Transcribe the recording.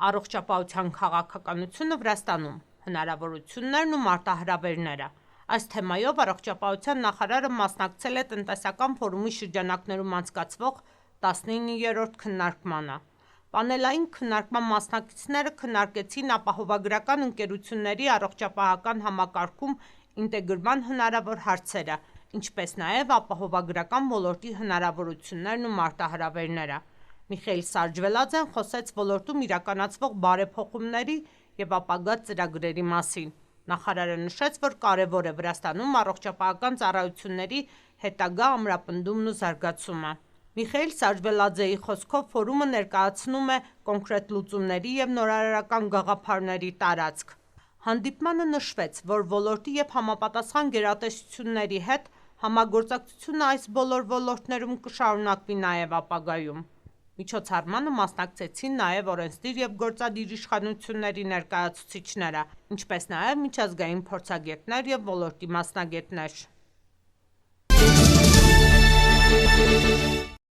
Առողջապահության քաղաքականությունը Վրաստանում, հնարավորություններն ու մարտահրավերները։ Այս թեմայով առողջապահության նախարարը մասնակցել է տնտեսական ֆորումի շրջանակներում անցկացվող 19-րդ քննարկմանը։ Պանելային քննարկման մասնակիցները քննարկեցին ապահովագրական ընկերությունների առողջապահական համակարգում ինտեգրման հնարավոր հարցերը, ինչպես նաև ապահովագրական ոլորտի հնարավորություններն ու մարտահրավերները։ Միխայիլ Սաջվելաձեն խոսեց ոլորտում իրականացվող բարեփոխումների և ապագա ծրագրերի մասին։ Նախարարը նշեց, որ կարևոր է Վրաստանում առողջապահական ծառայությունների հետագա ամրապնդումն ու զարգացումը։ Միխայիլ Սաջվելաձեի խոսքով ֆորումը ներկայացնում է կոնկրետ լուծումների և նորարարական գաղափարների տարածք։ Հանդիպմանը նշվեց, որ ոլորտի և համապատասխան գերատեսչությունների հետ համագործակցությունը այս բոլոր ոլորտներում կշարունակվի նաև ապագայում։ Միջոցառմանը մասնակցեցին նաև օրենսդիր և գործադիր իշխանությունների ներկայացուցիչները, ինչպես նաև միջազգային փորձագետներ և ոլորտի մասնագետներ։